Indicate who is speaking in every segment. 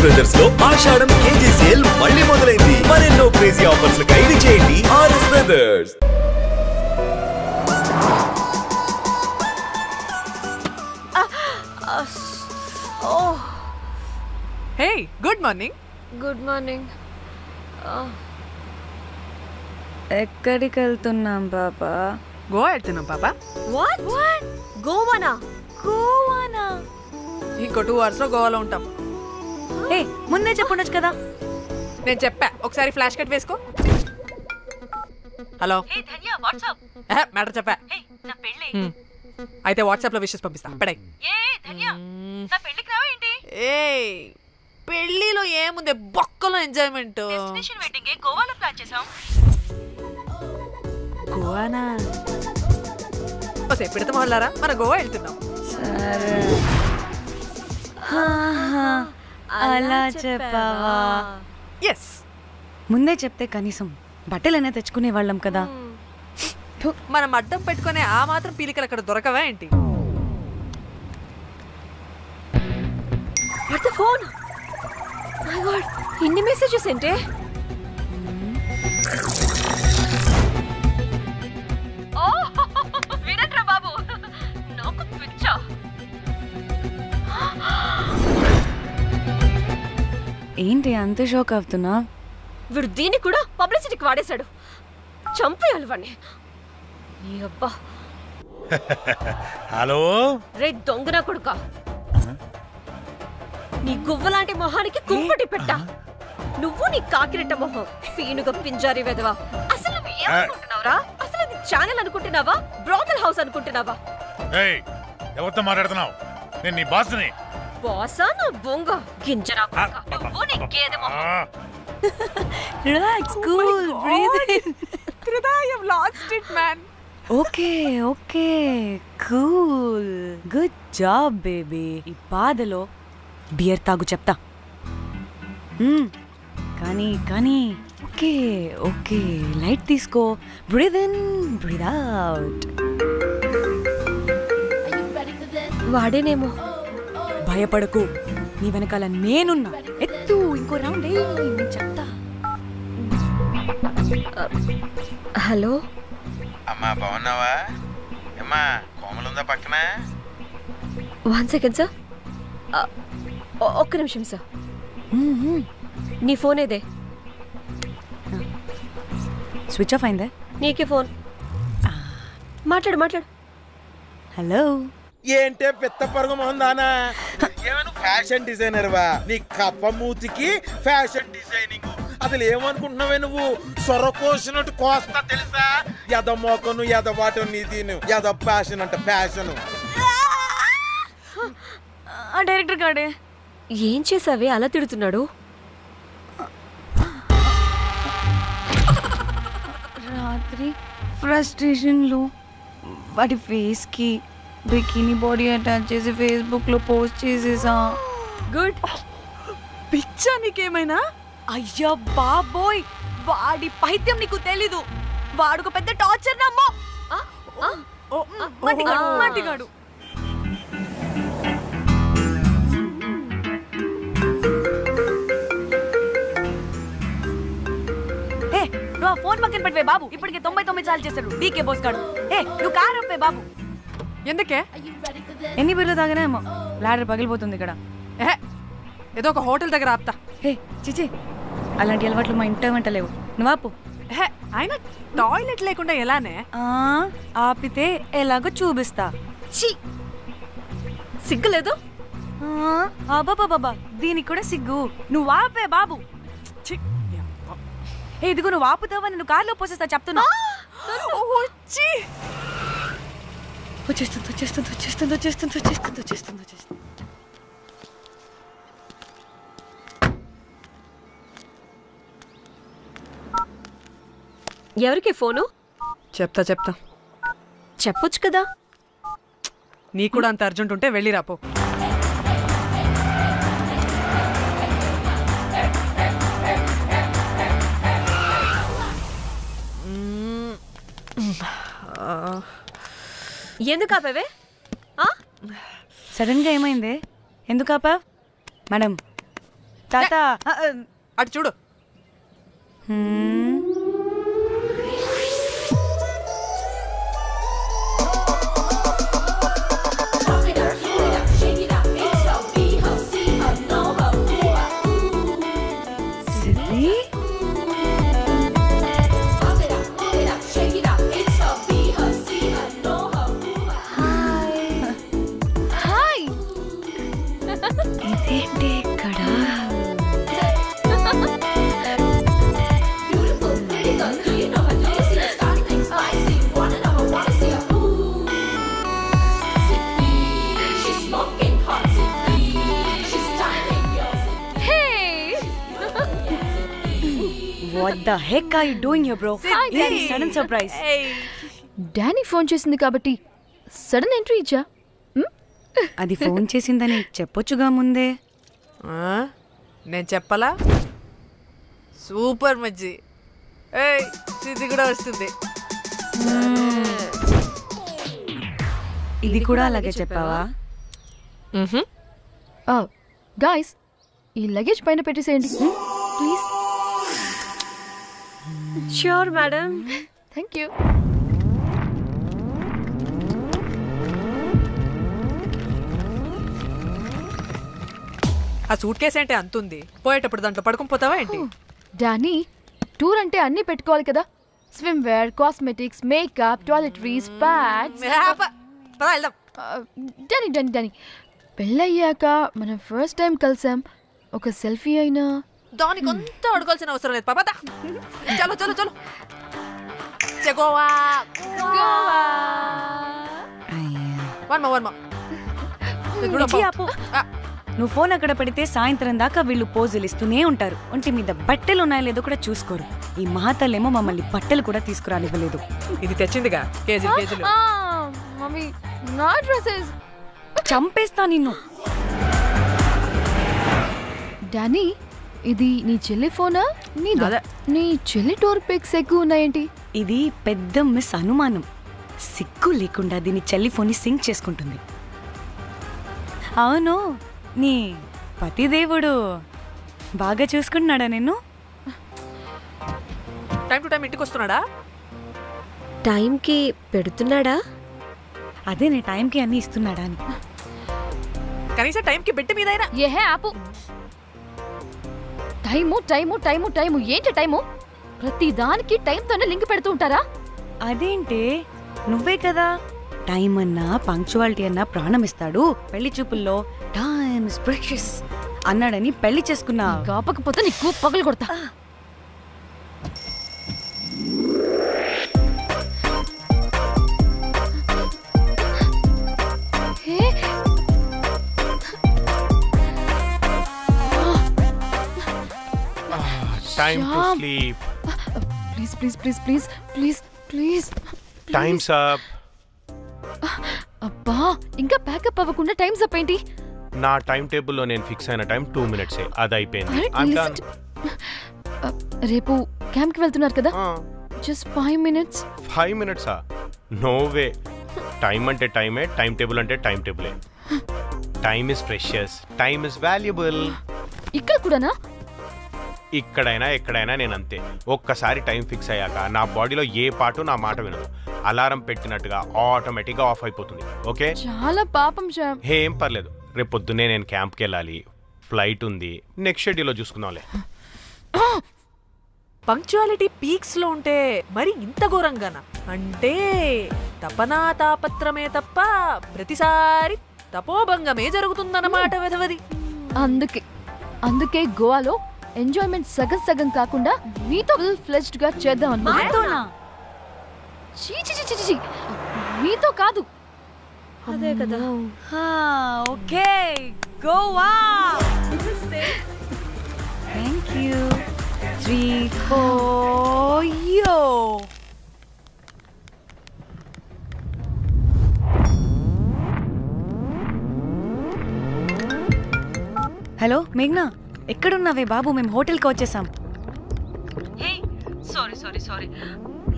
Speaker 1: Brothers లో ఆషాఢం KG sale మళ్ళీ మొదలైంది. మరెన్నో క్రేజీ ఆఫర్స్ ఖైదీ చేయండి RS brothers.
Speaker 2: Hey good morning.
Speaker 3: Good morning.
Speaker 4: ఎక్కడికి వెళ్తున్నాం పాపా?
Speaker 2: గోవా వెళ్తున్నాం పాపా.
Speaker 3: వాట్ గోవానా? గోవానా?
Speaker 2: ఇంకో 2 hours లో గోవాలో ఉంటాం.
Speaker 4: ఏ ముందే చెప్పుండొచ్చు కదా.
Speaker 2: నేను చెప్పా, ఒకసారి ఫ్లాష్ కట్ వేసుకో. హలో మ్యాటర్ చెప్పా. అయితే వాట్సాప్ లో విషెస్ పంపిస్తా. పడాయి. ఏ పెళ్లిలో ఏముంది, బొక్కలో ఎంజాయ్మెంట్. గోవానా? ఓసే పెడతాం వాళ్ళారా, మన గోవా వెళ్తున్నాం.
Speaker 4: సరే అలా చెప్పావా?
Speaker 2: ఎస్,
Speaker 4: ముందే చెప్తే కనీసం బట్టలైనా తెచ్చుకునే వాళ్ళం కదా.
Speaker 2: మనం అడ్డం పెట్టుకునే ఆ మాత్రం పీలికలు అక్కడ దొరకవా ఏంటి?
Speaker 3: ఫోన్. మై గాడ్, ఇన్ని మెసేజెస్ ఏంటే? వీరేంద్ర బాబు, నాకు పిచ్చా.
Speaker 4: ఏంటి అంత షాక్ అవుతున్నా?
Speaker 3: వీడు దీన్ని కూడా పబ్లిసిటీకి వాడేశాడు. చంపేయాలి వాడిని. నీ అబ్బా.
Speaker 5: హలో
Speaker 3: రే దొంగన కొడుకా, నీ గువ్వలాంటి మొహానికి కుంపటి పెట్టా. నువ్వు నీ కాకిరెట్ట మొహం, పీనుగ పింజారి వెదవా. అసలు నువ్వు ఏమనుకుంటున్నావురా? అసలు ఇది ఛానల్ అనుకుంటున్నావా, బ్రోకల్ హౌస్ అనుకుంటున్నావా?
Speaker 5: ఏయ్, ఎవరితో మాట్లాడుతున్నావు? నేను నీ బాస్ని.
Speaker 3: బాసా నా బొంగ గింజరా కొడుకా. నువ్వు నీ గేదె మొహం.
Speaker 4: Relax, cool, breathe in.
Speaker 2: I have lost it, man.
Speaker 4: Okay okay, cool, good job baby. ఈ బాధలో బియర్ తాగు చెప్తా. కానీ కానీ ఓకే ఓకే, లైట్ తీసుకో. Breathe in, breathe out.
Speaker 3: వాడేనేమో.
Speaker 4: భయపడకు, నీ వెనకాల నేనున్నా. ఎత్తు, ఇంకో రౌండ్ నేను చెప్తా.
Speaker 3: హలో
Speaker 6: అమ్మా, బాగున్నావా? అమ్మా, కోమలుందా పక్కన?
Speaker 3: 1 second సార్. ఒక్క నిమిషం సార్. నీ ఫోన్ ఏదే?
Speaker 4: స్విచ్ ఆఫ్ అయిందే.
Speaker 3: నీకే ఫోన్. మాట్లాడు మాట్లాడు.
Speaker 4: హలో.
Speaker 6: ఏంటే పెద్ద పరుగు మొహందానా? ఏమను ఫ్యాషన్ డిజైనర్ వా? నీ కప్ప మూతికి ఫ్యాషన్ డిజైనింగ్. అసలు ఏమనుకుంటున్నావే నువ్వు? సొర కోసినట్టు కోస్తా తెలుసా? ఎద మోకను, ఎద వాటను, నీ దీని ఎద ఫ్యాషన్ అంట ఫ్యాషన్.
Speaker 4: డైరెక్టర్ గాడే
Speaker 3: ఏం చేసావే అలా తిడుతున్నాడు?
Speaker 4: రాత్రి ఫ్రస్ట్రేషన్లో వాడి ఫేస్కి బికినీ బాడీ అటాచ్ చేసి ఫేస్బుక్లో పోస్ట్ చేసేసా.
Speaker 2: గుడ్. పిచ్చా నీకేమైనా?
Speaker 4: అయ్యా బాబోయ్, వాడి పైత్యం నీకు తెలీదు. వాడుకు పెద్ద టార్చర్ నమ్మో. మట్టిగాడు. నువ్వు ఆ ఫోన్ పక్కన పెట్టవే బాబు. ఇప్పటికే 99 సార్లు చేశాడు డీకే బోస్ గాడు. నువ్వు కారు అప్పే బాబు.
Speaker 2: ఎందుకే?
Speaker 4: ఎన్ని బిర్లు తాగినాయేమో, లాడర్ పగిలిపోతుంది ఇక్కడ.
Speaker 2: ఏదో ఒక హోటల్ దగ్గర ఆపుతా.
Speaker 4: చిచి, అలాంటి అలవాట్లు మా ఇంట వెంట లేవు. నువ్వు ఆపు.
Speaker 2: ఆయన టాయిలెట్ లేకుండా ఎలానే?
Speaker 4: ఆపితే ఎలాగో చూపిస్తా.
Speaker 3: సిగ్గులేదు?
Speaker 4: బాబా, దీనికి కూడా సిగ్గు. నువ్వు ఆపే బాబు. ఇదిగో నువ్వు ఆపుతావా, నేను కార్లో పోసేస్తా చెప్తున్నా. వచ్చేస్తుంది.
Speaker 3: ఎవరికి ఫోను?
Speaker 2: చెప్తా
Speaker 3: చెప్పొచ్చు కదా.
Speaker 2: నీ కూడా అంత అర్జెంట్ ఉంటే వెళ్ళి రాపో.
Speaker 3: ఎందుకు ఆపేవే?
Speaker 4: సడన్ గా ఏమైంది? ఎందుకు ఆపా? మేడం, తాత
Speaker 2: అటు చూడు.
Speaker 4: సిద్ధి
Speaker 3: హాయ్.
Speaker 4: ఇదేంటి ఇక్కడ? What the heck are you doing here, bro? This sudden surprise.
Speaker 3: Danny phone చేసింది కాబట్టి సడన్ ఎంట్రీ ఇచ్చా.
Speaker 4: అది ఫోన్ చేసిందని చెప్పొచ్చుగా ముందే.
Speaker 2: నేను చెప్పలా? సూపర్ మజ్జి. ఇది కూడా వస్తుంది.
Speaker 4: ఇది కూడా అలాగే చెప్పావా?
Speaker 3: గాయ్స్, ఈ లగేజ్ పైన పెట్టేసేయండి please.
Speaker 7: Sure madam.
Speaker 3: Thank you.
Speaker 2: ఆ సూట్ కేసు అంటే అంతుంది. పోయేటప్పుడు దాంట్లో పడుకుని పోతావా ఏంటి?
Speaker 3: డానీ, టూర్ అంటే అన్నీ పెట్టుకోవాలి కదా. Swimwear, cosmetics, makeup, toiletries, pads.
Speaker 2: వెళ్దాం.
Speaker 3: డానీ డానీ డానీ, పెళ్ళయ్యాక మనం ఫస్ట్ టైం కలిసాం. ఒక సెల్ఫీ అయినా.
Speaker 2: దానికి అంతా అడగాల్సిన అవసరం లేదు పాపా. చలో చలో చలో. గోవా.
Speaker 4: నువ్వు ఫోన్ అక్కడ పెడితే సాయంత్రం దాకా వీళ్ళు పోజులు ఇస్తూనే ఉంటారు. ఒంటి మీద బట్టలు ఉన్నాయో లేదో కూడా చూసుకోరు. ఈ మహాతల్లేమో మమ్మల్ని బట్టలు కూడా తీసుకురానివ్వలేదు.
Speaker 2: ఇది తెచ్చిందిగా కేజీ కేజీలు.
Speaker 3: మమ్మీ, నా డ్రెస్సెస్.
Speaker 4: చంపేస్తా నిన్ను.
Speaker 3: డానీ, ఇది నీ చెల్లి ఫోనా? నీదా? నీ చెల్లి టూర్ పిక్స్ ఎక్కువ ఉన్నాయేంటి?
Speaker 4: ఇది పెద్ద మిస్ అనుమానం. సిగ్గు లేకుండా దీని చెల్లి ఫోన్ని సింక్ చేసుకుంటుంది. అవును, నీ పతిదేవుడు బాగా చూసుకుంటున్నాడా నిన్ను?
Speaker 2: టైం టు టైం ఇంటికి వస్తున్నాడా?
Speaker 7: టైంకి పెడుతున్నాడా?
Speaker 4: అదే నీ టైంకి అన్ని ఇస్తున్నాడా అని.
Speaker 2: కనీసం టైంకి బెట్టి మీదైనా.
Speaker 3: ఏహే ఆపు. టైము టైము టైము టైము ఏంటి టైము? ప్రతి దానికి టైంతోనే లింక్ పెడుతూ ఉంటారా?
Speaker 4: అదేంటే, నువ్వే కదా టైం అన్నా పంక్చువాలిటీ అన్నా ప్రాణం ఇస్తాడు, పెళ్లి చూపుల్లో టైమ్ ఇస్ ప్రెషియస్ అన్నాడని పెళ్లి చేసుకున్నా.
Speaker 3: కాపకపోతే నీకు పగలు కొడతా.
Speaker 8: Time to sleep.
Speaker 3: Please, please, please, please, please, please.
Speaker 8: Time's up.
Speaker 3: అబ్బా, ఇంకా ప్యాకప్ అవ్వకుండా టైమ్స్ అప్ ఏంటి?
Speaker 8: నా టైం టేబుల్లో నేను ఫిక్స్ అయిన టైం 2 minutes. అది అయిపోయింది.
Speaker 3: రేపు క్యాంప్కి వెళ్తున్నారు కదా? Just 5 minutes.
Speaker 8: 5 minutes? No way. Time అంటే టైమే, టైం టేబుల్ అంటే టైం టేబులే. Time is precious, time is valuable.
Speaker 3: ఇక్కడ కూడానా?
Speaker 8: ఇక్కడైనా ఎక్కడైనా నేను అంతే. ఒక్కసారి టైం ఫిక్స్ అయ్యాక నా బాడీలో ఏ పాటు నా మాట వినదు. అలారం పెట్టినట్టుగా ఆటోమేటిక్గా ఆఫ్ అయిపోతుంది. ఓకే,
Speaker 3: చాలా పాపం శ్యామ్.
Speaker 8: ఏం పర్లేదు. రేపు పొద్దున్నే నేను క్యాంప్కి వెళ్ళాలి, ఫ్లైట్ ఉంది. నెక్స్ట్ షెడ్యూల్లో చూసుకుందాంలే.
Speaker 2: పంక్చువాలిటీ పీక్స్ లో ఉంటే మరి ఇంత ఘోరంగానా? అంటే తపనా తాపత్రమే తప్ప ప్రతిసారి తపోభంగమే జరుగుతుందన్నమాట వెధవది.
Speaker 3: అందుకే గోవాలో ఎంజాయ్మెంట్ సగం సగం కాకుండా మీతో ఫుల్ ఫ్లెజ్డ్ గా చేద్దాం అనుకుంటున్నా. మీతో కాదు.
Speaker 7: అదే కదా.
Speaker 4: ఓకే, గోవా. Thank you. 3, 4 యో. హలో మేఘ్నా, ఎక్కడున్నావే బాబు? మేము హోటల్కి వచ్చేసాం.
Speaker 9: హే, సారీ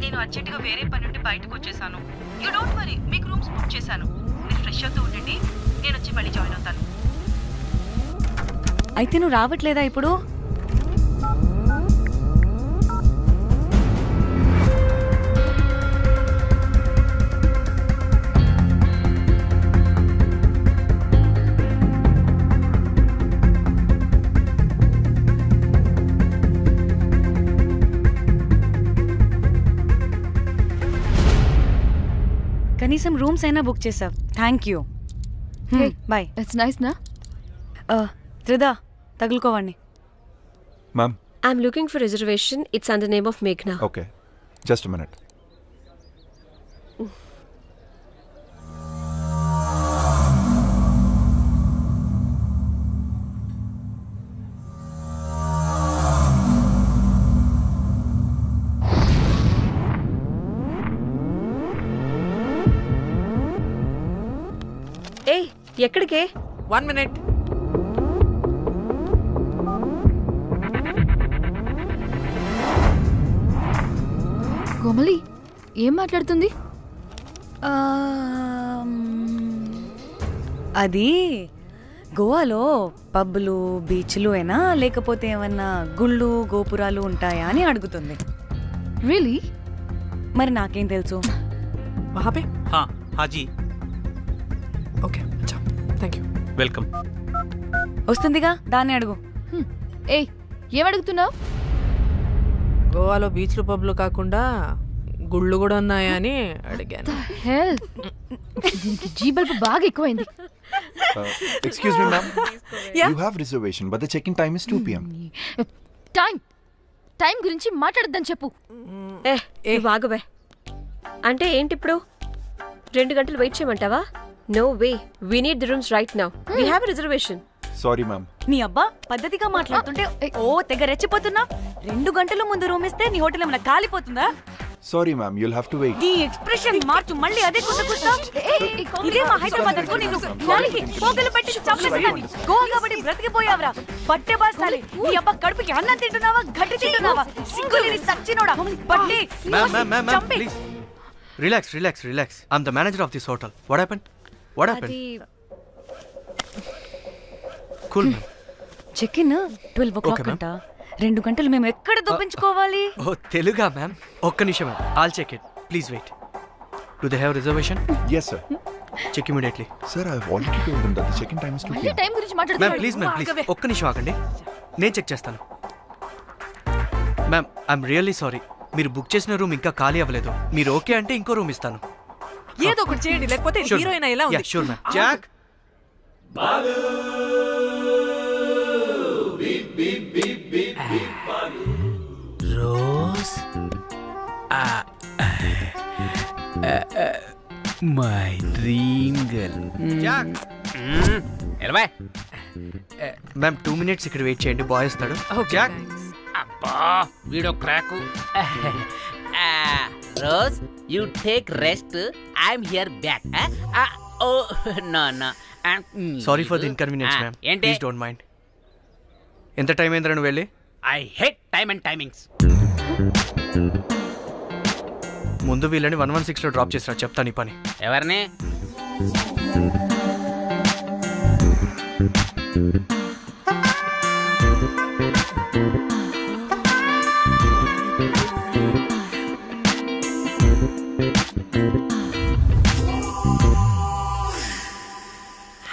Speaker 9: నేను అర్జెంటుగా వేరే పని నుండి బయటకు వచ్చేసాను. యూ డోంట్ వరీ, మీకు రూమ్స్ బుక్ చేశాను. మీరు ఫ్రెష్ అవుతూ ఉండండి, నేను వచ్చి మళ్ళీ జాయిన్ అవుతాను.
Speaker 4: అయితే నువ్వు రావట్లేదా ఇప్పుడు? కనీసం రూమ్స్ అయినా బుక్ చేసావు. Thank you. Bye.
Speaker 10: It's nice నా.
Speaker 4: త్రిదా తగులుకోవండి.
Speaker 11: Ma'am,
Speaker 7: I'm looking for reservation. It's under name of Meghna.
Speaker 11: Okay, just minute.
Speaker 7: Hey, ఎక్కడికే?
Speaker 2: 1 minute.
Speaker 10: కోమలి ఏం మాట్లాడుతుంది?
Speaker 4: అది గోవాలో పబ్బులు బీచ్లు అయినా లేకపోతే ఏమన్నా గుళ్ళు గోపురాలు ఉంటాయా అని అడుగుతుంది.
Speaker 10: రియలీ?
Speaker 4: మరి నాకేం తెలుసు?
Speaker 2: वहाँ पे?
Speaker 12: हाँ जी.
Speaker 2: ఓకే, అచ్చా, థ్యాంక్ యూ.
Speaker 12: వెల్కమ్.
Speaker 4: వస్తుందిగా, దాన్ని అడుగు.
Speaker 10: ఏయ్, ఏం అడుగుతున్నావు?
Speaker 2: గోవాలో బీచ్లు పబ్లు కాకుండా గుళ్ళు కూడా ఉన్నాయా అని అడిగాను.
Speaker 10: హెల్, దీనికి జీబల్బ్ బాగా ఎక్కువైంది.
Speaker 11: Excuse me ma'am, you have reservation but the check in time is 2 PM.
Speaker 10: Time గురించి మాట్లాడద్దని చెప్పు.
Speaker 7: వాగవే. అంటే ఏంటి ఇప్పుడు 2 గంటలు వెయిట్ చేయమంటావా? No way. We need the rooms right now. We have a reservation.
Speaker 11: Sorry ma'am.
Speaker 4: నీ అబ్బా పద్ధతిగా మాట్లాడుతుంటే ఓ తెగ రెచ్చిపోతున్నా. 2 గంటల ముందు రూమ్ ఇస్తే నీ హోటల్ ఏమైనా కాలిపోతుందా?
Speaker 11: Sorry ma'am, you'll have to wait.
Speaker 4: నీ ఎక్స్ప్రెషన్ మార్చు, మళ్ళీ అదే కుసకుస్తా. ఇదే మా హైదరాబాద్ అనుకో, నిన్ను నాలికి పోగలు పెట్టి చంపేస్తాను. గోవా కాబట్టి బ్రతికిపోయావరా బట్టే బాసాలి. నీ అబ్బా కడుపుకి అన్నం తింటున్నావా, గడ్డి తింటున్నావా? సింగులిని సచ్చినోడా బట్టే.
Speaker 12: Ma'am, please. Relax. I'm the manager of this hotel. What happened? Cool, ma'am.
Speaker 4: Check in 12 o'clock అంట. 2 గంటలు మేము ఎక్కడ దొప్పించుకోవాలి?
Speaker 12: Oh, Teluga, ma'am. ఒక్క నిమిషం, ma'am. I'll check it. Please wait. Do they have reservation?
Speaker 11: Yes, sir.
Speaker 12: Check immediately.
Speaker 11: Sir, I have already told them that the check-in time is 2 PM.
Speaker 10: Time గురించి
Speaker 12: Ma'am,
Speaker 10: మాట్లాడుతున్నాడు.
Speaker 12: please. ఒక్క నిమిషం ఆగండి. నేను check చేస్తాను. Ma'am, I'm really sorry. మీరు book చేసిన room ఇంకా ఖాళీ అవ్వలేదు. మీరు ఓకే అంటే ఇంకో రూమ్ ఇస్తాను.
Speaker 2: ఏదో ఒకటి చేయండి, లేకపోతే హీరోయిన్ ఎలా ఉంది?
Speaker 12: Sure ma'am. Jack,
Speaker 13: Rose, my dream girl.
Speaker 12: Jack.
Speaker 13: ఎలవా
Speaker 12: మ్యామ్ 2 minutes ఇక్కడ వెయిట్ చేయండి, బాయ్ వస్తాడు. జాక్.
Speaker 13: అబ్బా, వీడో crack. Rose, you take rest. I'm here back. Oh no.
Speaker 12: Sorry for the inconvenience ma'am. Please don't mind. ఎంత time అయిందిరా నువ్వు వెళ్ళి?
Speaker 13: I hate time and timings.
Speaker 12: ముందు వీళ్ళని 116లో డ్రాప్ చేసినా, చెప్తాను ఈ పని.
Speaker 13: ఎవరిని?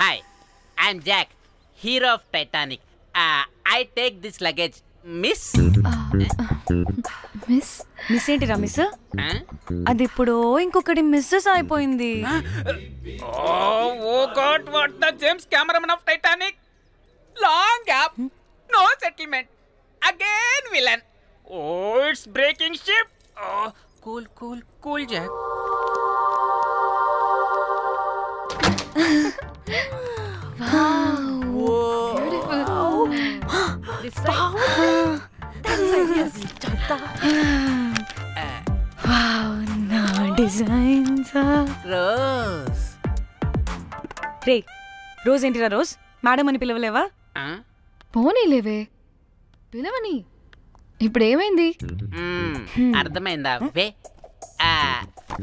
Speaker 13: Hi, I'm Jack, hero of Titanic. I take this luggage, miss.
Speaker 4: Miss ఏంటిరా మిస్? అది ఇప్పుడు ఇంకొకటి మిస్సెస్ అయిపోయింది.
Speaker 13: Oh God, what the James Cameron of Titanic? Long gap, no settlement. Again villain. Oh, it's breaking ship. Oh, cool, Jack.
Speaker 4: Rose. రే, Rose ఏంటిరా Rose? Madam అని పిలవలేవా?
Speaker 10: పోనీలేవే, పిలవని. ఇప్పుడు ఏమైంది?
Speaker 13: అర్థమైందా?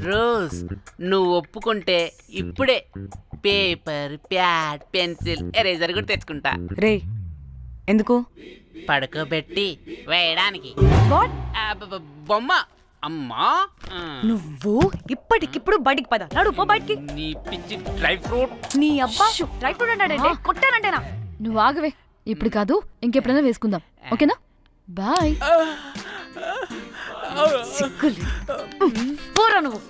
Speaker 13: రోజ్, నువ్వు ఒప్పుకుంటే ఇప్పుడే పేపర్, ప్యాడ్, పెన్సిల్, ఎరేజర్ కూడా తెచ్చుకుంటా.
Speaker 4: రే, ఎందుకు?
Speaker 13: పడుకోబెట్టి వేయడానికి.
Speaker 4: వాట్?
Speaker 13: బొమ్మ. అమ్మా
Speaker 4: నువ్వు ఇప్పటికిప్పుడు బయటికి పద. నడు పో బయటికి.
Speaker 13: నీ పిచ్చి డ్రై ఫ్రూట్.
Speaker 4: నీ అబ్బా డ్రై ఫ్రూట్ అన్నాడంటే కొట్టానంటేనా?
Speaker 10: నువ్వు ఆగవే, ఇప్పుడు కాదు ఇంకెప్పుడైనా వేసుకుందాం, ఓకేనా? బాయ్.
Speaker 4: సిగ్గులు పోరా నువ్వు.